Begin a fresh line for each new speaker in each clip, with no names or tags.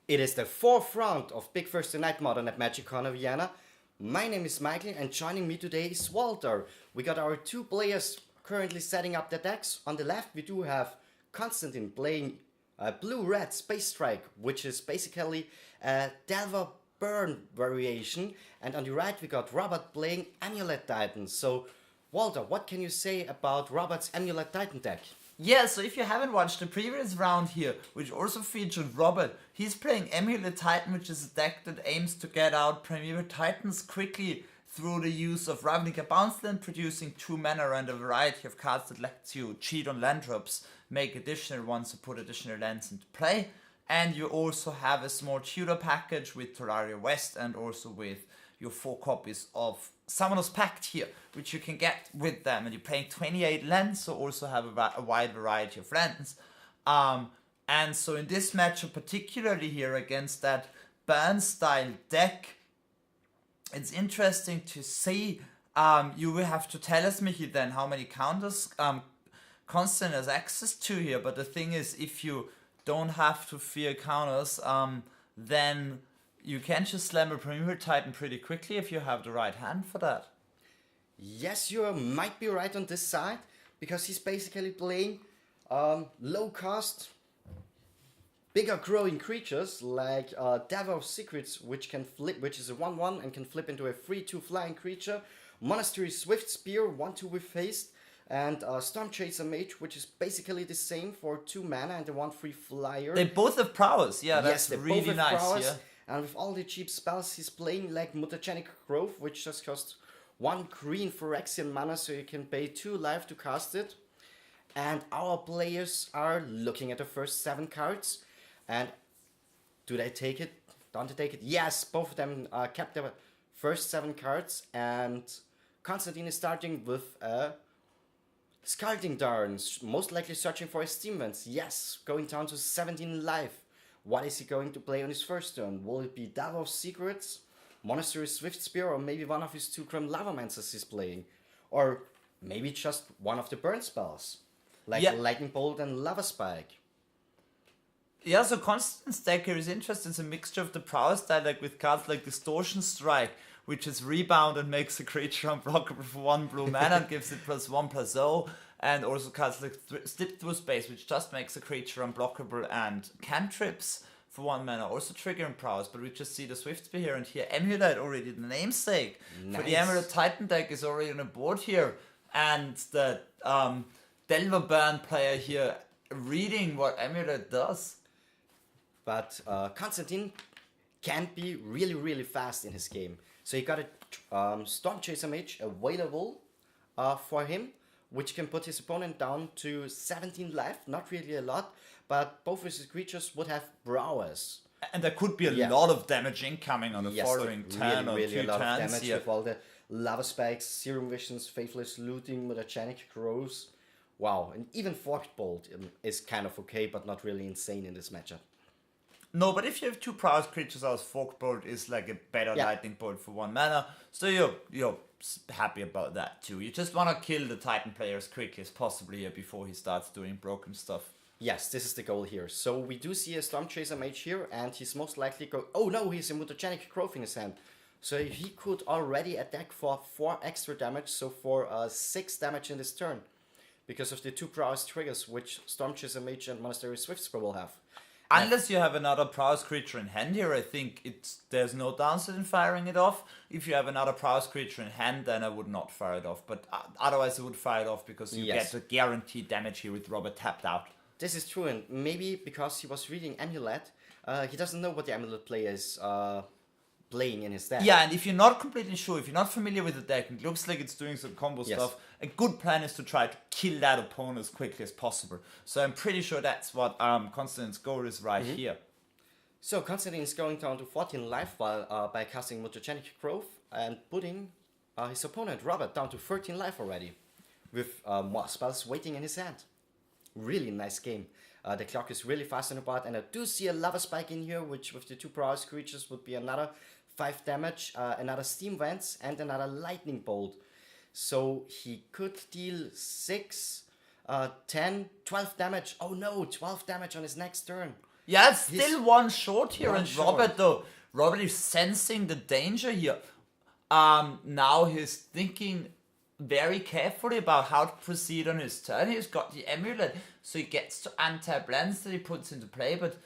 It is the fourth round of Big Thursday Night Modern at Magic Corner Vienna. My name is Michael and joining me today is Walter. We got our two players currently setting up their decks. On the left we do have Konstantin playing Blue-Red Space Strike, which is basically a Delver Burn variation. And on the right we got Robert playing Amulet Titan. So Walter, what can you say about Robert's Amulet Titan deck?
Yeah, so if you haven't watched the previous round here, which also featured Robert, he's playing Amulet Titan, which is a deck that aims to get out Premier Titans quickly through the use of Ravnica Bounceland, producing 2 mana and a variety of cards that lets you cheat on land drops, make additional ones, or put additional lands into play. And you also have a small tutor package with Terraria West and also with your 4 copies of Summoner's Pact here, which you can get with them. And you're playing 28 lands, so also have a wide variety of lands. And so in this matchup, particularly here against that burn-style deck, it's interesting to see. You will have to tell us, Michi, then how many counters Constant has access to here. But the thing is, if you don't have to fear counters, then you can just slam a Premier Titan pretty quickly if you have the right hand for that.
Yes, you might be right on this side, because he's basically playing low cost, bigger growing creatures like Dagger of Secrets, which can flip, which is a 1/1 and can flip into a 3/2 flying creature. Monastery Swift Spear, 1/2 with haste, and Storm Chaser Mage, which is basically the same for 2 mana and a 1/3 flyer.
They both have prowess, yeah,
Yes,
that's
they
really
both have
nice,
prowess,
yeah.
And with all the cheap spells, he's playing like Mutagenic Growth, which just costs 1 green Phyrexian mana, so you can pay 2 life to cast it. And our players are looking at the first 7 cards. And do they take it? Don't they take it? Yes, both of them kept their first 7 cards. And Konstantin is starting with a Scalding Darn, most likely searching for his Steam Vents. Yes, going down to 17 life. What is he going to play on his first turn? Will it be Dagger of Secrets, Monastery Swift Spear, or maybe one of his 2 Grim Lavamancers he's playing? Or maybe just one of the burn spells, like Lightning Bolt and Lava Spike.
Yeah, so Constant's deck here is interesting. It's a mixture of the prowess style, like with cards like Distortion Strike, which is rebound and makes a creature unblockable for 1 blue mana and gives it +1/+0. And also cards like Slip Through Space, which just makes a creature unblockable, and cantrips for 1 mana, also triggering prowess. But we just see the Swift Spear here, and here Amulet, already the namesake for the Amulet Titan deck, is already on the board here. And the Delver Burn player here reading what Amulet does.
But Konstantin can be really, really fast in his game. So he got a Storm Chaser Mage available for him, which can put his opponent down to 17 life. Not really a lot, but both of his creatures would have prowess.
And there could be a lot of damage incoming on the following turn or
really
2
a lot of
turns.
damage with all the Lava Spikes, Serum Visions, Faithless Looting, Mutagenic Growth. Wow, and even Forked Bolt is kind of okay, but not really insane in this matchup.
No, but if you have 2 prowess creatures out, Forked Bolt is like a better Lightning Bolt for 1 mana. So you're happy about that too. You just want to kill the Titan player as quickly as possible here before he starts doing broken stuff.
Yes, this is the goal here. So we do see a Storm Chaser Mage here, and he's most likely go. Oh no, he's a Mutagenic Growth in his hand. So he could already attack for 4 extra damage, so for 6 damage in this turn, because of the 2 prowess triggers which Storm Chaser Mage and Monastery Swift Spear will have.
Unless you have another prowess creature in hand here, I think there's no downside in firing it off. If you have another prowess creature in hand, then I would not fire it off. But otherwise I would fire it off, because you get the guaranteed damage here with Robert tapped out.
This is true, and maybe because he was reading Amulet, he doesn't know what the Amulet player is playing in his deck.
Yeah, and if you're not completely sure, if you're not familiar with the deck, and it looks like it's doing some combo stuff, a good plan is to try to kill that opponent as quickly as possible. So I'm pretty sure that's what Konstantin's goal is here.
So Konstantin is going down to 14 life while by casting Mutagenic Growth and putting his opponent Robert down to 13 life already, with more spells waiting in his hand. Really nice game. The clock is really fast on the board, and I do see a Lava Spike in here, which with the 2 prowess creatures would be another 5 damage, another Steam Vents, and another Lightning Bolt. So he could deal 6, 10, 12 damage. Oh no, 12 damage on his next turn.
Yeah, it's still one short here,
one
and
short.
Robert is sensing the danger here. Now he's thinking very carefully about how to proceed on his turn. He's got the Amulet, so he gets to untap lands that he puts into play, but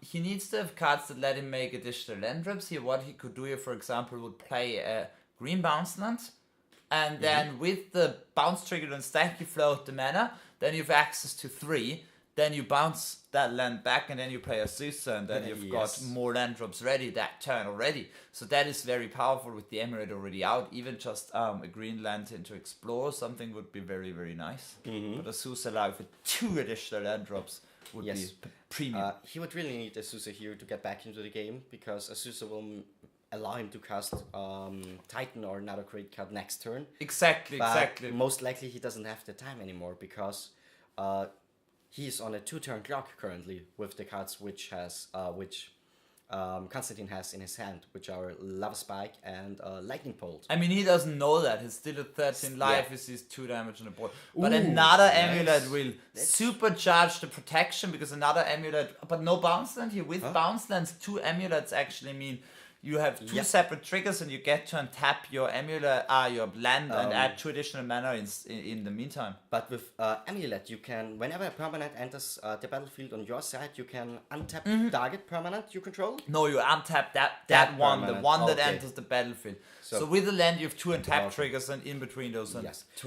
he needs to have cards that let him make additional land drops here. What he could do here, for example, would play a green bounce land, and then with the bounce trigger and stack, you float the mana, then you have access to 3, then you bounce that land back, and then you play a Azusa, and then you've got more land drops ready that turn already. So that is very powerful with the Amulet already out. Even just a green land into explore something would be very, very nice. But Azusa alive with 2 additional land drops would be premium.
He would really need Azusa here to get back into the game, because Azusa will allow him to cast Titan or another great card next turn.
Exactly.
Most likely he doesn't have the time anymore, because he's on a 2-turn clock currently with the cards which Constantine has in his hand, which are Lava Spike and Lightning Bolt.
I mean, he doesn't know that. He's still at 13 life. He sees 2 damage on the board. But another Amulet will supercharge the protection, because another Amulet, but no bounce land here. With bounce lands, 2 Amulets actually mean you have 2 separate triggers, and you get to untap your Amulet, your land, and add 2 additional mana in the meantime.
But with Amulet, you can, whenever a permanent enters the battlefield on your side, you can untap target permanent you control.
No, you untap that one,
permanent.
the one that enters the battlefield. So with the land, you have 2 untap
Okay.
triggers, and in between those 2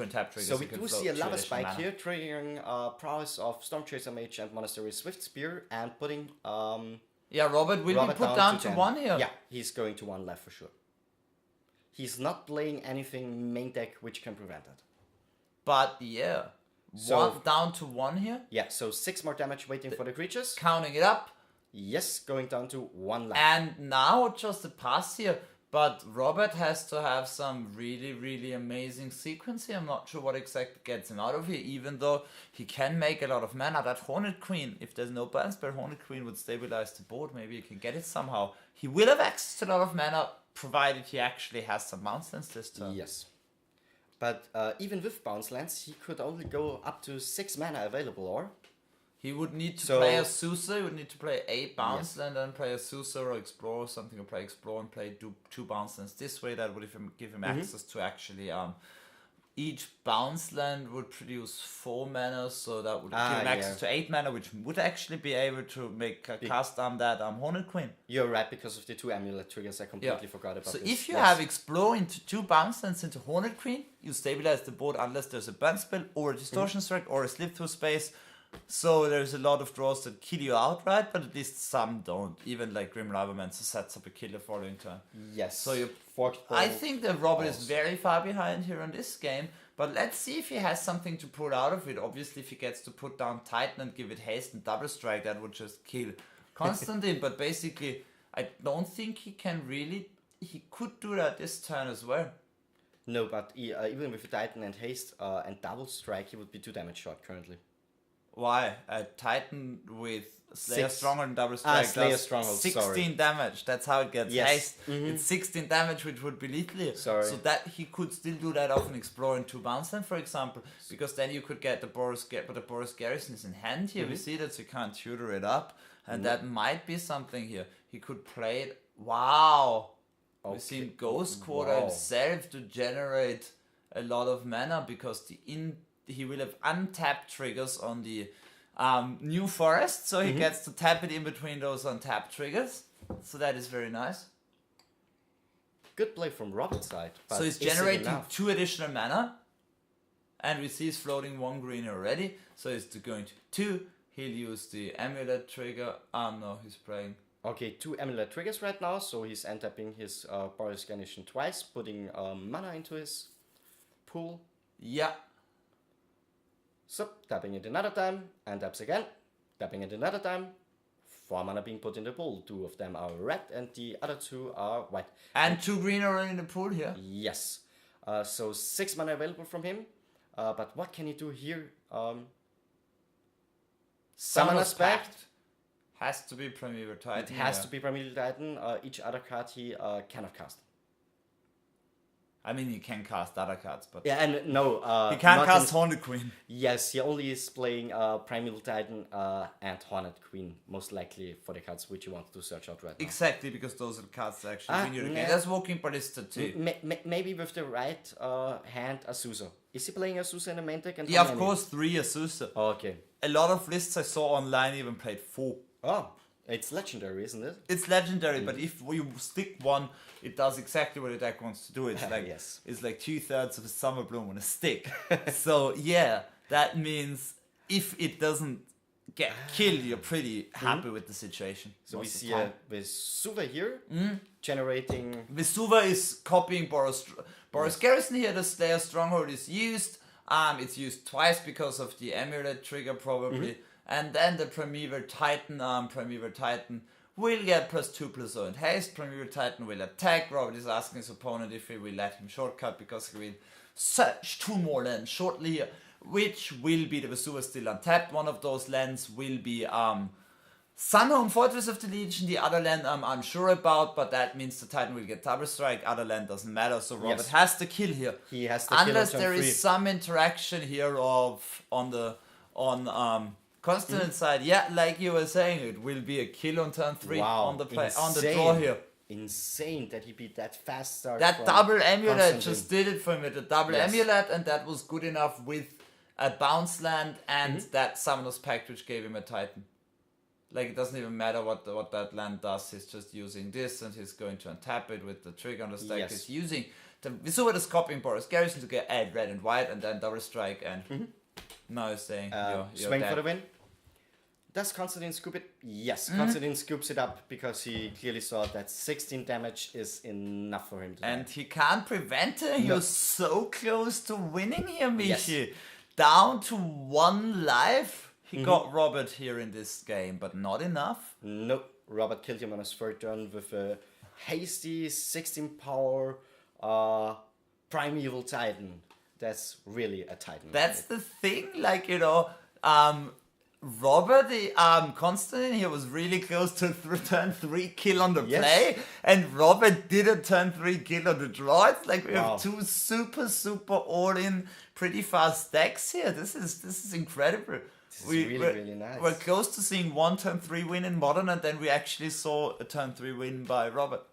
untap triggers.
So we
you can
do
float
see a
2
Lava
additional
Spike
mana.
here, triggering prowess of Stormchaser Mage and Monastery Swift Spear, and putting
Robert will be put down to
10.
1 here.
Yeah, he's going to 1 left for sure. He's not playing anything main deck which can prevent it.
But
So-
down to 1 here.
Yeah, so 6 more damage waiting for the creatures.
Counting it up.
Yes, going down to 1 left.
And now just a pass here. But Robert has to have some really, really amazing sequence here. I'm not sure what exactly gets him out of here, even though he can make a lot of mana. That Hornet Queen, if there's no burn spell, Hornet Queen would stabilize the board. Maybe he can get it somehow. He will have access to a lot of mana, provided he actually has some bounce lands this turn.
Yes. But even with bounce lands, he could only go up to 6 mana available, or?
He would need to
So-
play a Sousa, he would need to play a bounce land and play a Sousa or Explore or something, or play Explore and play 2 bounce lands. This way that would give him access to actually each bounce land would produce 4 mana, so that would give him access to 8 mana, which would actually be able to make a cast on that Hornet Queen.
You're right, because of the 2 Amulet triggers, I completely forgot about
So
this.
if you have Explore into 2 bounce lands into Hornet Queen, you stabilize the board unless there's a burn spell or a Distortion Strike or a Slip Through Space. So there's a lot of draws that kill you outright, but at least some don't. Even like Grim Rivalmancer sets up a killer following turn.
Yes.
So you
Forked
I
Bolt
think that Robert is
also.
very far behind here on this game, but let's see if he has something to pull out of it. Obviously, if he gets to put down Titan and give it haste and double strike, that would just kill Constantine. But basically, I don't think he can really. He could do that this turn as well.
No, but even with Titan and Haste and Double Strike, he would be 2 damage short currently.
Why? A Titan with Slayer
6.
Stronghold and Double Strike
Slayer
does
Stronghold,
16
sorry.
damage. That's how it gets.
Yes.
Haste. It's 16 damage, which would be lethal.
Sorry.
So that he could still do that off an Explorer in 2 bounce land, for example, because then you could get the Boros but the Boros Garrison is in hand here. We see that, so you can't tutor it up, and that might be something here. He could play it. Wow.
Okay.
We've seen Ghost Quarter
Wow.
himself to generate a lot of mana, because he will have untapped triggers on the New Forest, so he gets to tap it in between those untapped triggers. So that is very nice.
Good play from Robert's side. But
So he's
is it
generating
enough?
2 additional mana, and we see he's floating 1 green already. So he's going to 2. He'll use the Amulet trigger. No, he's playing.
Okay, 2 Amulet triggers right now, so he's untapping his Boros Garnison twice, putting mana into his pool.
Yeah.
So, tapping it another time, and taps again, tapping it another time. 4 mana being put in the pool. 2 of them are red, and the other 2 are white.
And 2 green already in the pool here.
Yes. So 6 mana available from him. But what can he do here? Summoner's Pact.
Has to be Primeval Titan.
It has to be Primeval Titan. Each other card he cannot cast.
I mean, he can cast other cards, but
Yeah, and no,
he can't
not
cast
in-
Haunted Queen.
Yes, he only is playing Primeval Titan and Hornet Queen, most likely for the cards which you want to search out right now.
Exactly, because those are the cards that actually win you the game.
nah.
There's Walking Ballista too.
Maybe with the right hand, Azusa. Is he playing Azusa in the main deck? And
Yeah,
how
of
many?
course, 3 Azusa.
Oh, okay.
A lot of lists I saw online even played 4.
Oh, it's legendary, isn't it?
It's legendary, but if you stick one, it does exactly what the deck wants to do. It's like
Yes.
it's like 2/3 of a Summer Bloom on a stick. So yeah, that means if it doesn't get killed, you're pretty happy with the situation.
So we
most of the
see
time.
Vesuva here generating.
Vesuva is copying Boris Garrison here. The Slayer Stronghold is used. It's used twice because of the Amulet trigger probably. And then the Primeval Titan will get +2/+0 and haste. Primeval Titan will attack. Robert is asking his opponent if he will let him shortcut because he will search 2 more lands shortly here, which will be the Vesuva still untapped. One of those lands will be Sunhome, Fortress of the Legion. The other land I'm unsure about, but that means the Titan will get double strike. Other land doesn't matter, so Robert
Yes.
has to kill here.
He has to kill
Unless
on
there
turn
is
3.
some interaction here on Constant side. Yeah, like you were saying, it will be a kill on turn 3
Wow,
on the play on the
insane.
draw here.
Insane that he beat that fast start.
That
from
double amulet
Constantine.
just did it for him with the double
Yes.
amulet, and that was good enough with a bounce land and that Summoner's Pact, which gave him a Titan. Like, it doesn't even matter what that land does, he's just using this, and he's going to untap it with the trigger on the stack.
Yes.
He's using the Vesuva is copying Boris Garrison to get add red and white, and then double strike, and now he's saying, you're
Swing
dead.
for the win. Does Constantine scoop it? Yes, Constantine scoops it up because he clearly saw that 16 damage is enough for him to die.
And he can't prevent it. You're so close to winning here, Michi.
Yes.
Down to 1 life. He got Robert here in this game, but not enough.
Nope, Robert killed him on his third turn with a hasty 16 power Primeval Titan. That's really a Titan.
That's the thing, like, Robert, Constantine here was really close to turn 3 kill on the
Yes.
play, and Robert did a turn 3 kill on the draw. It's like we
Wow.
have 2 super all-in, pretty fast decks here. This is incredible.
This is really nice.
We're close to seeing 1 turn 3 win in Modern, and then we actually saw a turn 3 win by Robert.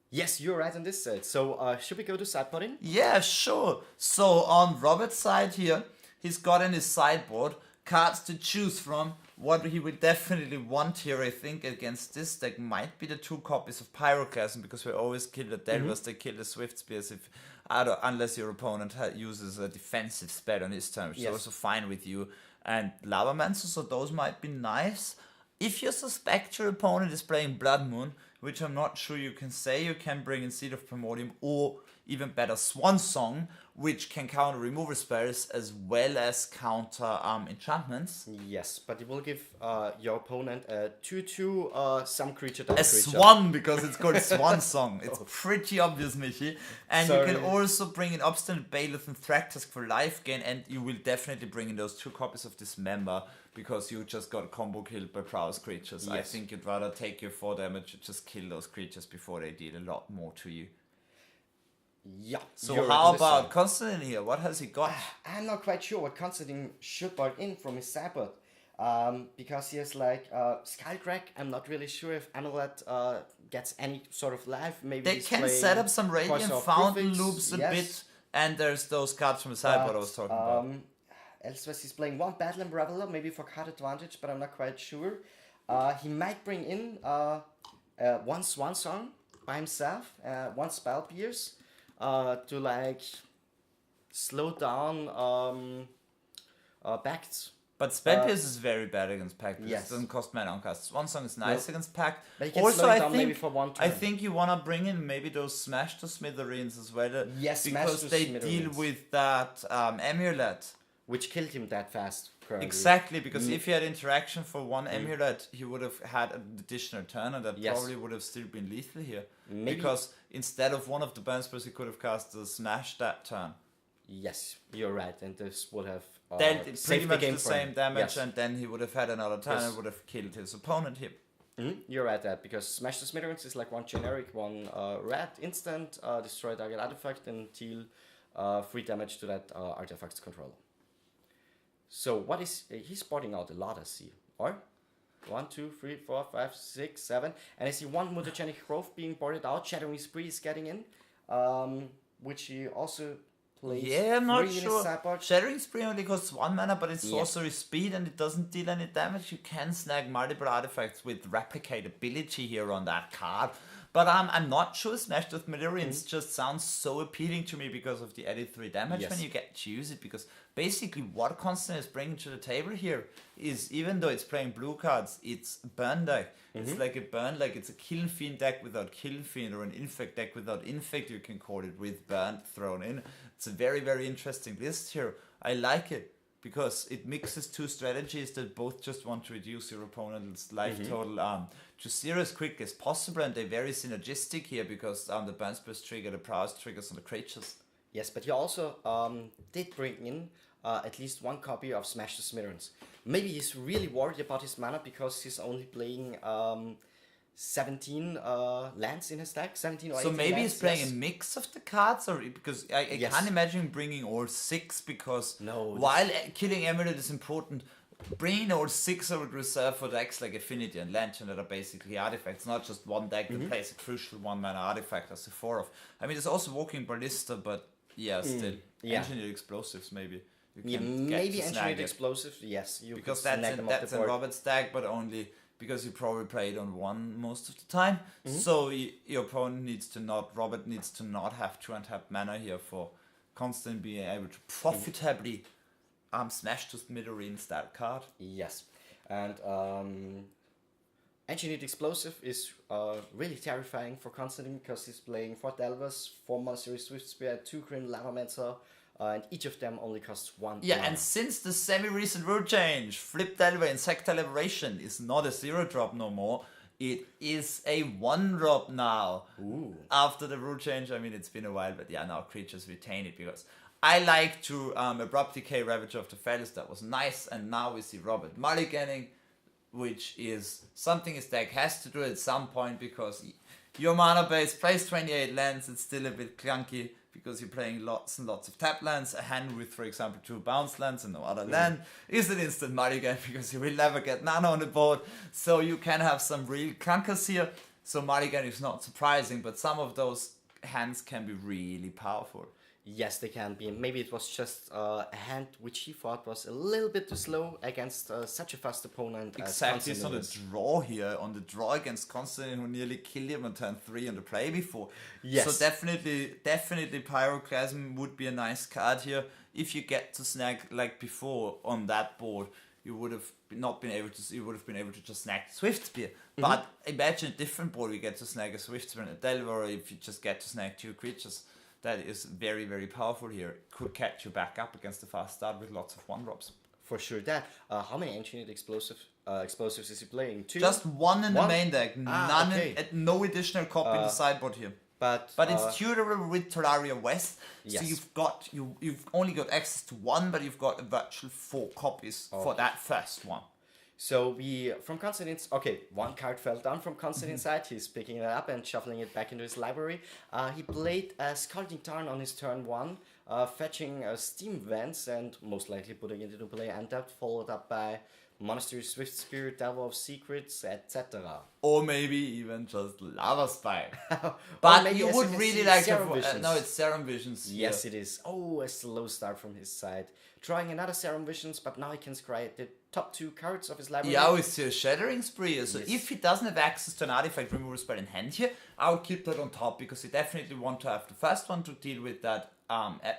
Yes, you're right on this side. So should we go to sideboarding?
Yeah, sure. So on Robert's side here, he's got in his sideboard cards to choose from. What he would definitely want here, I think, against this deck might be the 2 copies of Pyroclasm, because we always kill the Delvers, they kill the Swift Spears unless your opponent uses a defensive spell on his turn, which is
Yes.
also fine with you. And Lavamancer, so those might be nice. If you suspect your opponent is playing Blood Moon, which I'm not sure you can say, you can bring in Seed of Primordium, or even better, Swan Song, which can counter removal spells as well as counter enchantments.
Yes, but it will give your opponent a 2/2 some creature type
A
creature.
swan, because it's called Swan Song. It's pretty obvious, Michi. And you can
Sorry.
also bring in Obstinate Bailiff and Thragtusk for life gain, and you will definitely bring in those 2 copies of Dismember, because you just got combo killed by prowess creatures. I
Yes.
think you'd rather take your 4 damage and just kill those creatures before they deal a lot more to you.
Yeah.
So
you're right
how
on this
about
side.
Constantine here? What has he got?
I'm not quite sure what Constantine should board in from his sideboard. Because he has like Skullcrack. I'm not really sure if Amulet gets any sort of life. Maybe
They
he's
can
playing
set up some Radiant
Course of
Fountain
Prefix,
loops a
yes.
bit, and there's those cards from the sideboard I was talking about.
Elsewhere he's playing 1 Battle and Reveler, maybe for card advantage, but I'm not quite sure. He might bring in 1 Swan Song by himself, 1 Spell Pierce, to like slow down Pact.
But Spell Pierce is very bad against Pact, because
Yes.
it doesn't cost mana on cast. Swan Song is nice against Pact.
But he can
Also,
slow it
I
down maybe
think
for 1 turn.
I think you wanna bring in maybe those Smash to Smithereens as well.
Yes, Smash
because
to
they deal
Smithereens.
with that Amulet.
Which killed him that fast, currently.
Exactly, because if he had interaction for 1 Amulet, he would have had an additional turn, and that
Yes.
probably would have still been lethal here.
Maybe-
Because instead of one of the burn spells, he could have cast the Smash that turn.
Yes, you're right, and this would have
Then pretty
saved
much
the game
the
for
same
him.
damage,
Yes.
and then he would have had another turn
Yes.
and would have killed his opponent here.
You're right that because Smash the Smithereens is like one generic, one red instant, destroy target artifact and deal 3 damage to that artifact's controller. So what is he's spotting out a lot, I see. Or 1, 2, 3, 4, 5, 6, 7, and I see one mutagenic growth being boarded out. Shattering Spree is getting in, which he also plays.
Yeah, I'm not
in his
sure.
sideboard.
Shattering Spree only costs 1 mana, but it's sorcery speed and it doesn't deal any damage. You can snag multiple artifacts with replicate ability here on that card. But I'm not sure Smash the Smithereens just sounds so appealing to me because of the added 3 damage when you get to use it. Because basically what Constant is bringing to the table here is, even though it's playing blue cards, it's a burn deck. It's like a burn, like it's a Kill Fiend deck without Kill Fiend, or an Infect deck without Infect, you can call it, with burn thrown in. It's a very, very interesting list here. I like it because it mixes 2 strategies that both just want to reduce your opponent's life total to 0 as quick as possible, and they're very synergistic here because the burn spells trigger the prowess triggers on the creatures.
Yes, but he also did bring in at least 1 copy of Smash the Smithereens. Maybe he's really worried about his mana because he's only playing 17 lands in his deck, 17 or 18
So maybe
lands,
he's playing a mix of the cards, or because I can't imagine bringing all 6 because while killing Amulet is important, bringing all 6 I would reserve for decks like Affinity and Lantern that are basically artifacts, not just one deck that plays a crucial 1 mana artifact as a 4 of. I mean, there's also Walking Ballista, but still. Engineered Explosives maybe. You can
maybe Engineered Explosive, yes. You
because that's in Robert's deck, but only because you probably play it on 1 most of the time. So your opponent Robert needs to not have 2 untap mana here for Constant being able to profitably Smash the Smithereens that card.
Yes, and Engineered Explosive is really terrifying for Constantine because he's playing 4 Delvers, 4 Monster Swift Spear, 2 Grim Lavamancer, and each of them only costs 1.
Yeah, and since the semi-recent rule change, Flip Delver Insectile Liberation is not a 0-drop no more. It is a 1-drop now.
Ooh.
After the rule change, I mean, it's been a while, but now creatures retain it because I like to Abrupt Decay Ravager of the Fellas. That was nice, and now we see Robert mulliganing, which is something his deck has to do at some point because your mana base plays 28 lands. It's still a bit clunky because you're playing lots and lots of tap lands. A hand with, for example, 2 bounce lands and no other land is an instant mulligan because you will never get none on the board. So you can have some real clunkers here. So mulligan is not surprising, but some of those hands can be really powerful.
Yes, they can be. Maybe it was just a hand which he thought was a little bit too slow against such a fast opponent.
Exactly, it's on the draw here, on the draw against Constantine, who nearly killed him on turn 3 on the play before.
Yes.
So definitely Pyroclasm would be a nice card here. If you get to snag like before on that board, you would have been able to just snag Swift Spear. But imagine a different board, you get to snag a Swift Spear and a Delver, or if you just get to snag 2 creatures. That is very, very powerful here. Could catch you back up against the fast start with lots of 1-drops.
For sure that. How many Engineered Explosives is he playing? 2?
Just 1 in the main deck. No additional copy in the sideboard here. But it's tutorable with Terraria West.
Yes.
So you've only got access to 1, but you've got a virtual 4 copies for that first one.
So from Constantine's, 1 card fell down from Constantine's side. He's picking it up and shuffling it back into his library. He played a Scalding Tarn on his turn 1, fetching Steam Vents and most likely putting it into play untapped, followed up by Monastery Swift Spirit, Delver of Secrets, etc.
Or maybe even just Lava Spike. But you would really like to... no, it's Serum Visions.
Yes, it is. Oh, a slow start from his side. Drawing another Serum Visions, but now he can scry the top 2 cards of his library.
Yeah, with a Shattering Spree. So if he doesn't have access to an artifact removal spell in hand here, I would keep that on top because you definitely want to have the first one to deal with that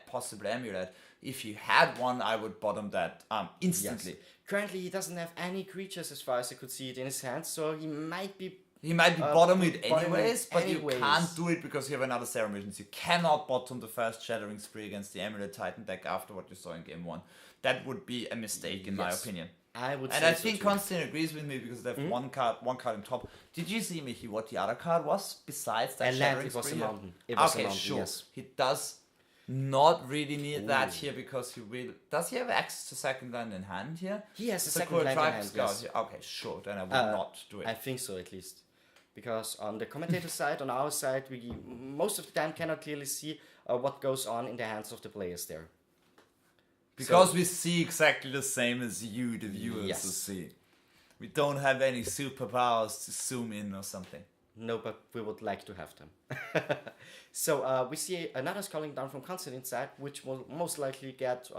possible Amulet. If you had one, I would bottom that instantly.
Yes. Currently, he doesn't have any creatures as far as I could see it in his hand, so he might be...
He might be bottom it anyways, but you can't do it because you have another Serum Visions. You cannot bottom the first Shattering Spree against the Amulet Titan deck after what you saw in game 1. That would be a mistake in my opinion.
I would
and
say
I think Constantine agrees with me because they have one card on top. Did you see, Michi, what the other card was besides that Shattering Spree?
It was a mountain. It was a mountain,
sure.
yes.
He does Not really need that here because he will. Does he have access to second land in hand here?
He has a
So
second
cool
land in
tribe
hand,
scout
yes.
here. Okay, sure. Then I will not do it.
I think so, at least. Because on the commentator side, on our side, we most of the time cannot clearly see what goes on in the hands of the players there.
Because we see exactly the same as you, the viewers,
Yes.
to see. We don't have any superpowers to zoom in or something.
No, but we would like to have them. So we see another calling down from Constantine's side, which will most likely get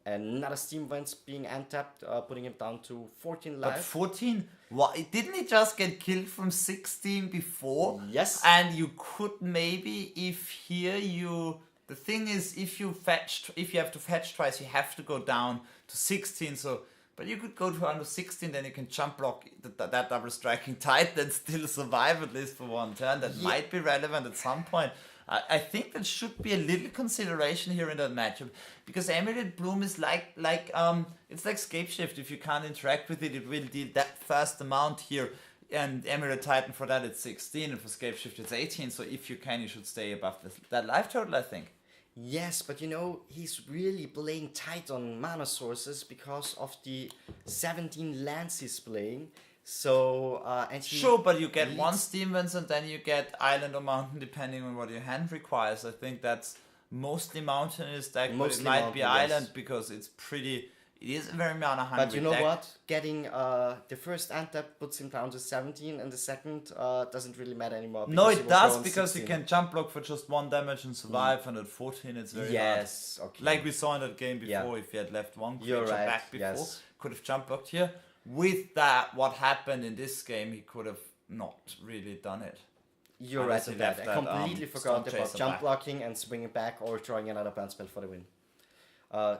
another Steam Vents being untapped, putting him down to 14
But
life.
14, why didn't he just get killed from 16 before?
Yes.
And you could maybe, if here you... The thing is, if you have to fetch twice, you have to go down to 16. So, but you could go to under 16, then you can jump block that double striking tight and still survive at least for one turn. That might be relevant at some point. I think that should be a little consideration here in that matchup, because Amulet Bloom is like it's like Scape Shift. If you can't interact with it, it will deal that first amount here. And Amulet Titan for that it's 16, and for Scape Shift it's 18. So if you can, you should stay above that life total, I think.
Yes, but you know, he's really playing tight on mana sources because of the 17 lands he's playing. So, and he
Sure, but you get
leads-
one Steam Vents and then you get Island or Mountain depending on what your hand requires. I think that's mostly Mountain in his deck, but it
Mostly
might be
Mountain, yes.
Island because it is a very mana hungry
But you know
deck.
what? Getting the first untap puts him down to 17, and the second doesn't really matter anymore.
No,
because he
it
will
does
go on
because you
16.
can jump block for just 1 damage and survive, and at 14 it's very hard.
Yes, okay.
Like we saw in that game before,
Yeah.
if he had left one
You're
creature
right,
back before,
yes.
could have jump blocked here. With that, what happened in this game, he could have not really done it.
You're
unless
right
he
with that.
left
I
that,
completely
Storm
forgot about
Chaser
jump
back.
blocking and swinging back or throwing another burn spell for the win.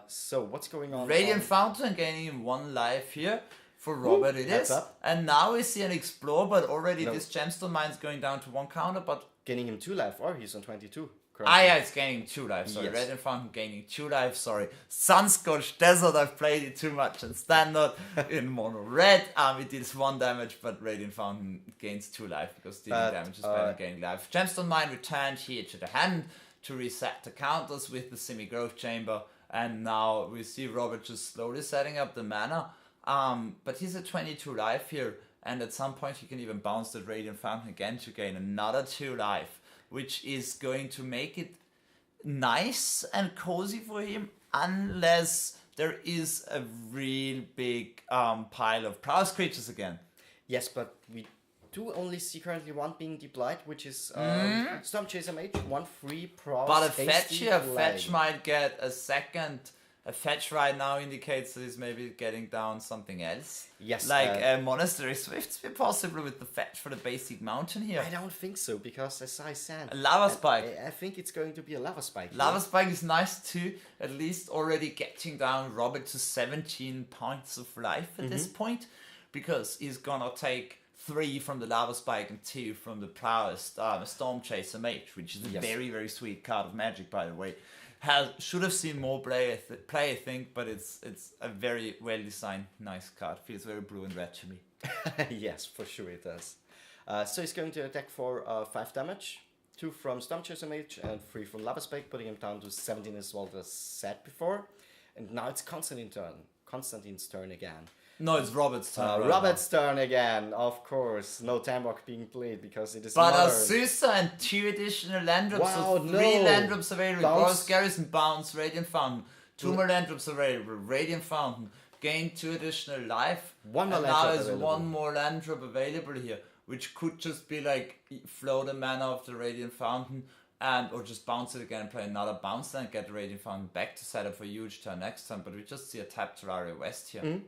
So what's going on?
Radiant Fountain gaining 1 life here. For Robert it
heads
is.
up.
And now we see an Explore, but already
No.
this Gemstone Mine's going down to 1 counter, but...
Gaining him 2 life, or he's on 22.
yeah, it's gaining 2 life, sorry.
Yes.
Radiant Fountain gaining 2 life, sorry. Sunscorched Desert, I've played it too much in Standard. In Mono Red, it deals 1 damage, but Radiant Fountain gains 2 life, because dealing damage is better than gaining life. Gemstone Mine returned here to the hand to reset the counters with the Semi-Growth Chamber, and now we see Robert just slowly setting up the mana. But he's at 22 life here, and at some point he can even bounce that Radiant Fountain again to gain another 2 life, which is going to make it nice and cozy for him, unless there is a real big pile of prowess creatures again.
Yes, but we do only see currently one being deployed, which is Storm Chaser Mage, 1 free Prowess.
But a fetch
hasty
here,
flying.
fetch might get a second. A fetch right now indicates that he's maybe getting down something else.
Yes,
Like Monastery Swifts be possible with the fetch for the basic mountain here.
I don't think so, because I saw sand.
A Lava
And
Spike.
I think it's going to be a Lava Spike. here.
Lava Spike is nice too, at least already getting down Robert to 17 points of life at this point, because he's gonna take 3 from the Lava Spike and 2 from the Prowess Storm Chaser Mage, which is a
Yes.
very, very sweet card of Magic, by the way. Should have seen more play, I think, but it's a very well designed, nice card. Feels very blue and red to me.
Yes, for sure it does. So he's going to attack for 5 damage. 2 from Storm Chaser Mage and 3 from Lava Spike, putting him down to 17 as well as said before. And now it's Constantine's turn again.
No, it's Robert's turn. right
Robert's turn again, of course. No time walk being played because it is
now. But
modern.
Azusa and 2 additional land drops,
Wow,
so 3
no.
land drops available.
Bounce.
Boris Garrison, Bounce, Radiant Fountain. 2 more land drops available. Radiant Fountain. Gain 2 additional life.
One more
and
land
now
drop
there's
available.
1 more land drop available here, which could just be like flow the mana of the Radiant Fountain, or just bounce it again and play another bounce and get the Radiant Fountain back to set up for a huge turn next time. But we just see a tap Terraria West here.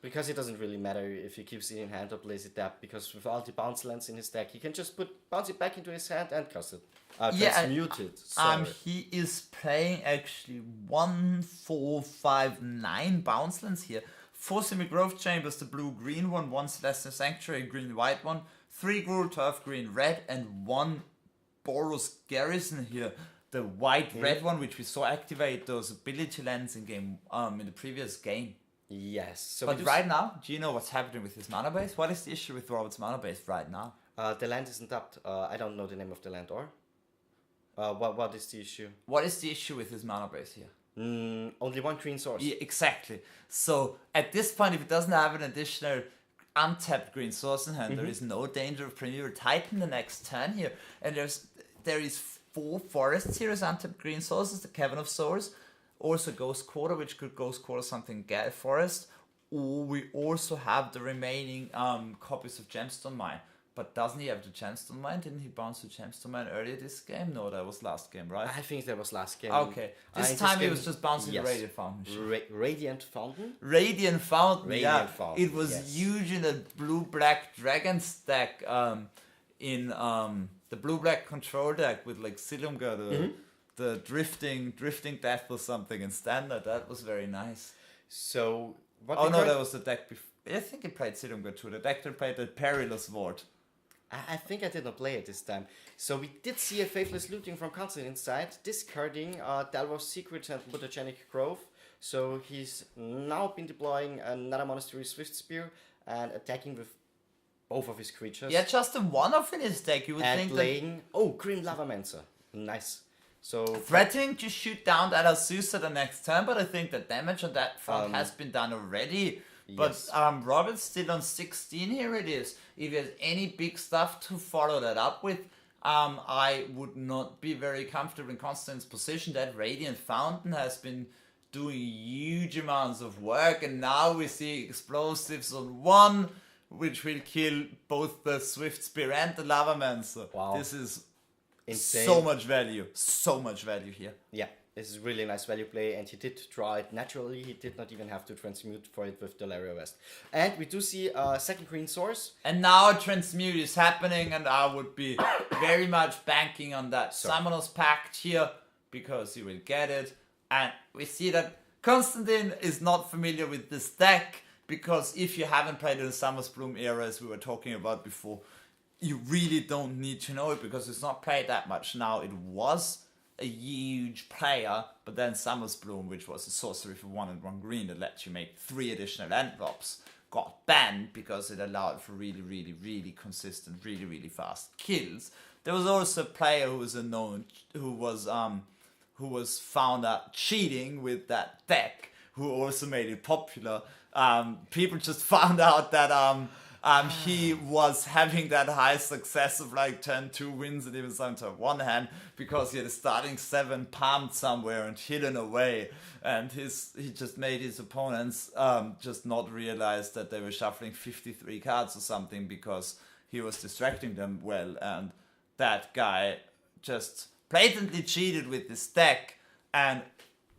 Because it doesn't really matter if he keeps it in hand or plays it up, because with all the bounce lands in his deck, he can just bounce it back into his hand and cast it. Transmute it. Sorry.
He is playing actually 1, 4, 5, 9 bounce lands here. 4 Semi-Growth Chambers, the blue-green one, 1 Celestial Sanctuary, green-white one, 3 Gruul Turf, green-red, and 1 Boros Garrison here. The white-red one, which we saw activate those ability lands in the previous game.
Yes. So
But
we
right now, do you know what's happening with his mana base? What is the issue with Robert's mana base right now?
the land isn't tapped. I don't know the name of the land, or? What is the issue?
What is the issue with his mana base here?
Only one green source.
Yeah, exactly. So at this point, if it doesn't have an additional untapped green source in hand, there is no danger of Premier Titan the next turn here. And there is 4 forests here as untapped green sources, the Cavern of Swords, also Ghost Quarter, which could Ghost Quarter something forest, or we also have the remaining copies of Gemstone Mine. But doesn't he have the Gemstone Mine? Didn't he bounce the Gemstone Mine earlier this game? No, that was last game, right?
I think that was last game.
Okay. This time he was just bouncing the Radiant Fountain.
Radiant Fountain?
Radiant Fountain,
Radiant Fountain,
it was huge in a blue-black dragon stack in the blue-black control deck with like Silumgar, the drifting death or something in standard. That was very nice.
So what?
Oh no, that was the deck before. I think it played Silumgar too. The deck that played the Perilous Ward.
I think I did not play it this time. So we did see a Faithless Looting from Constant inside, discarding Dalvor's Secret and Mutagenic Grove. So he's now been deploying another Monastery Swift Spear and attacking with both of his creatures.
Yeah, just the one of in his deck. You would
and
think
playing Green Lavamancer. Nice. So
threatening to shoot down that Azusa the next turn, but I think the damage on that front has been done already.
Yes.
But Robert's still on 16. Here it is. If there's any big stuff to follow that up with, I would not be very comfortable in Constance's position. That Radiant Fountain has been doing huge amounts of work, and now we see explosives on 1, which will kill both the Swift Spear and the Lavamancer.
Wow.
This is
insane.
so much value. So much value here.
Yeah. This is really nice value play, and he did draw it naturally. He did not even have to transmute for it with Dolaria West. And we do see a second green source.
And now a transmute is happening, and I would be very much banking on that Summoner's Pact here, because you will get it. And we see that Constantine is not familiar with this deck, because if you haven't played in the Summer's Bloom era, as we were talking about before, you really don't need to know it, because it's not played that much now. It was a huge player, but then Summer's Bloom, which was a sorcery for 1 and 1 green that lets you make 3 additional land drops, got banned because it allowed for really consistent, really fast kills. There was also a player who was unknown, who was found out cheating with that deck, who also made it popular. People just found out that he was having that high success of like turn 2 wins and even some turn 1 hand because he had a starting 7 palmed somewhere and hidden away, and he just made his opponents just not realize that they were shuffling 53 cards or something because he was distracting them well, and that guy just blatantly cheated with this deck and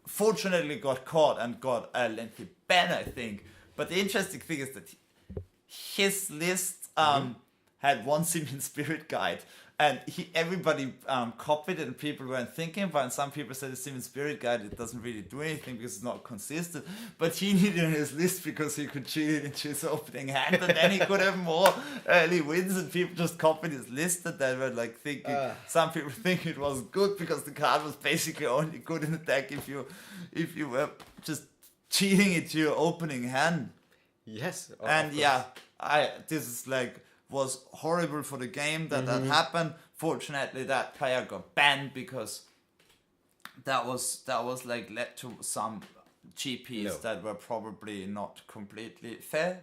fortunately got caught and got a lengthy ban, I think. But the interesting thing is that his list had 1 Simian Spirit Guide, and everybody copied it, and people weren't thinking about it. And some people said the Simian Spirit Guide, it doesn't really do anything because it's not consistent, but he needed it on his list because he could cheat it into his opening hand, and then he could have more early wins, and people just copied his list, and they were like thinking, some people think it was good because the card was basically only good in the deck if you were just cheating it to your opening hand.
Yes.
And this is was horrible for the game that happened. Fortunately, that player got banned because that was led to some GPs that were probably not completely fair.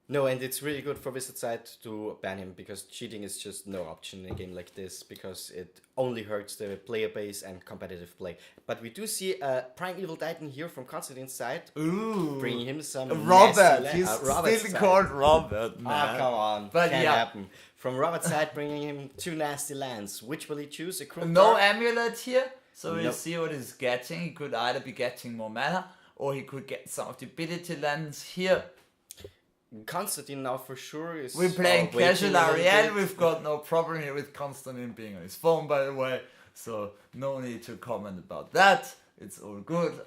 No, and it's really good for Wizard side to ban him because cheating is just no option in a game like this because it only hurts the player base and competitive play. But we do see a Prime Evil Titan here from Constantine's side.
Ooh.
Bringing him some
Robert. He's
Robert's
still
side.
called Robert, man.
Oh, come on.
But
Can't happen. From Robert's side, bringing him 2 nasty lands. Which will he choose? A Kundegraber?
No Amulet here, so we'll
Nope.
see what he's getting. He could either be getting more mana, or he could get some of the ability lands here.
Constantine now for sure is...
We're playing
waiting
casual
a little
Ariel.
bit.
We've got no problem here with Constantine being on his phone, by the way. So no need to comment about that. It's all good.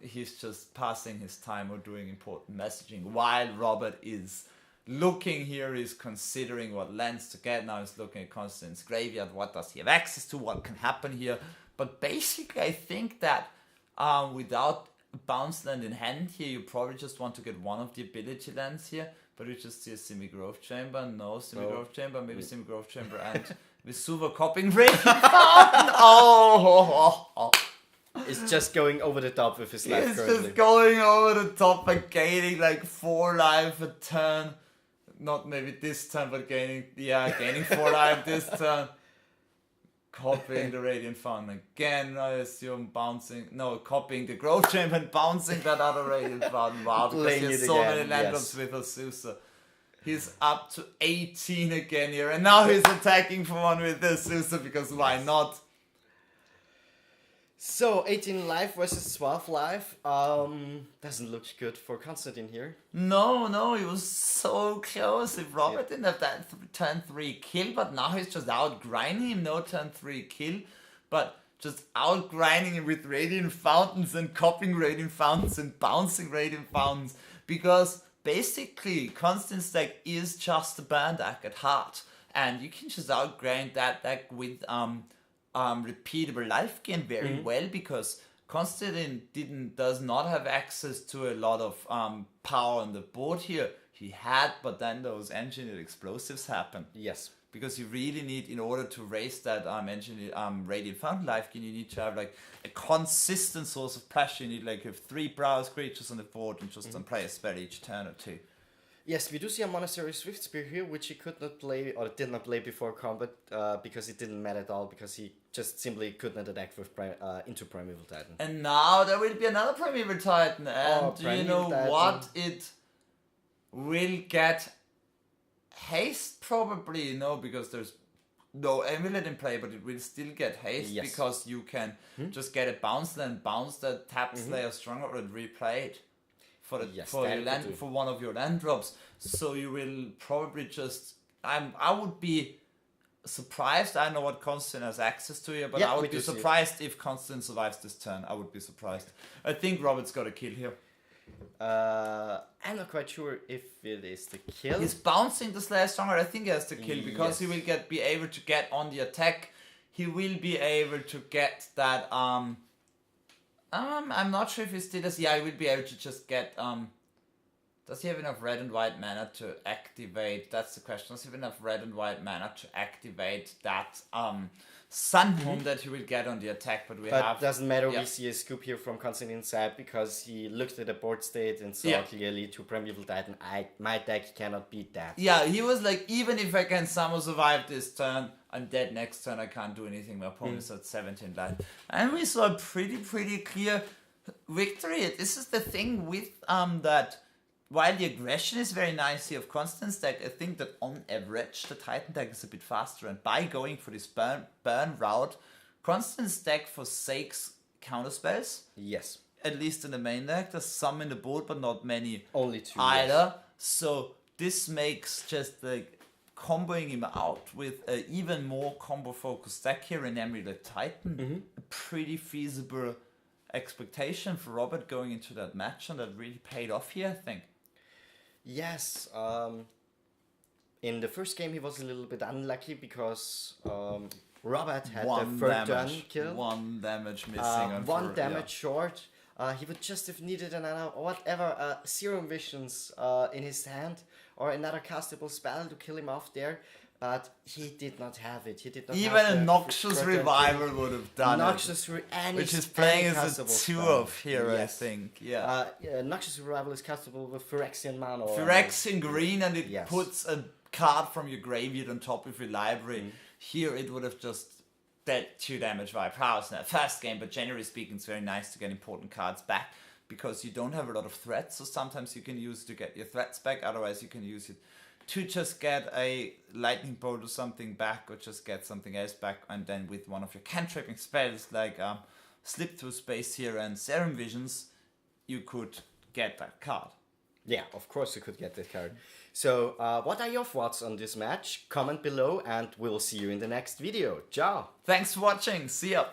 He's just passing his time or doing important messaging while Robert is looking here. He's considering what lands to get. Now he's looking at Constantine's graveyard. What does he have access to? What can happen here? But basically, I think that without bounce land in hand here, you probably just want to get one of the ability lands here, but we just see a Semi-Growth Chamber, no Semi-Growth Chamber, maybe Semi-Growth Chamber and with super copying Radiant Fountain. Oh.
It's just going over the top with his life
It's
currently.
just going over the top and gaining like 4 life a turn. Not maybe this turn, but gaining 4 life this turn. Copying the Radiant Fountain again, I assume copying the Growth Chamber and bouncing that other Radiant Fountain. Wow, because
Playing
he has
it
so
again,
many land
yes.
drops with Azusa. He's up to 18 again here, and now he's attacking for one with the Azusa, because why not?
So 18 life versus 12 life. Doesn't look good for Konstantin here.
No, he was so close. If Robert didn't have that turn 3 kill, but now he's just out grinding him, no turn 3 kill, but just out grinding him with Radiant Fountains and copying Radiant Fountains and bouncing Radiant Fountains, because basically Konstantin's deck is just a burn deck at heart, and you can just out grind that deck with repeatable life gain very well, because Konstantin does not have access to a lot of power on the board here. He had, but then those engineered explosives happen.
Yes.
Because you really need, in order to raise that engineered Radiant Fountain life gain, you need to have like a consistent source of pressure. You need like have 3 browse creatures on the board and just play a spell each turn or 2.
Yes, we do see a Monastery Swift Spear here, which he could not play, or did not play before combat, because it didn't matter at all, because he just simply could not attack with into Primeval Titan.
And now there will be another Primeval Titan, and do you know
Primeval
what?
Titan.
It will get haste probably, because there's no Amulet in play, but it will still get haste,
Yes.
because you can just get a bounce, then bounce the tap Slayer Stronghold and replay it for the
Yes,
for
that
your
you
land
could do.
for one of your land drops. So you will probably just I would be surprised. I know what Constant has access to here, but
Yeah,
I
we
would be
do see it.
surprised if Constant survives this turn. I would be surprised. I think Robert's got a kill here.
I'm not quite sure if it is the kill.
He's bouncing the Slayer Stronghold. I think he has the kill, because he
Yes.
will be able to get on the attack. He will be able to get that I'm not sure if he still does. Yeah, he will be able to just get does he have enough red and white mana to activate? That's the question. Does he have enough red and white mana to activate that Sun Moon that he will get on the attack? But
But doesn't matter,
yeah.
we see a scoop here from Konstantin's side, because he looked at the board state and saw clearly to Primeval Titan, my deck cannot beat that.
Yeah, he was like, even if I can somehow survive this turn, I'm dead next turn, I can't do anything. My opponent's at 17 life. And we saw a pretty clear victory. This is the thing with that while the aggression is very nice here of Constant's deck, I think that on average the Titan deck is a bit faster, and by going for this burn route, Constant's deck forsakes counterspells.
Yes.
At least in the main deck, there's some in the board, but not many
Only 2.
either. So this makes just like comboing him out with an even more combo focused deck here in Amulet Titan. A pretty feasible expectation for Robert going into that match, and that really paid off here, I think.
Yes. In the first game he was a little bit unlucky, because Robert had the third turn kill.
1 damage missing.
1 damage short. He would just have needed another, Serum Visions in his hand, or another castable spell to kill him off there. But he did not have it. He did not
Even
have
a
the
Noxious
third turn
Revival
kill.
would have done
Noxious
which is playing
any
as a
castable
2
spell.
of here,
Yes.
I think. Yeah.
Noxious Revival is castable with Phyrexian Mana. Or
Phyrexian green, and it
Yes.
puts a card from your graveyard on top of your library. Here it would have just dealt 2 damage via prowess in that first game, but generally speaking it's very nice to get important cards back, because you don't have a lot of threats, so sometimes you can use it to get your threats back, otherwise you can use it to just get a lightning bolt or something back, or just get something else back, and then with one of your cantripping spells like Slip Through Space here and Serum Visions, you could get that card.
Yeah, of course you could get that card. So, what are your thoughts on this match? Comment below, and we'll see you in the next video. Ciao!
Thanks for watching, see ya!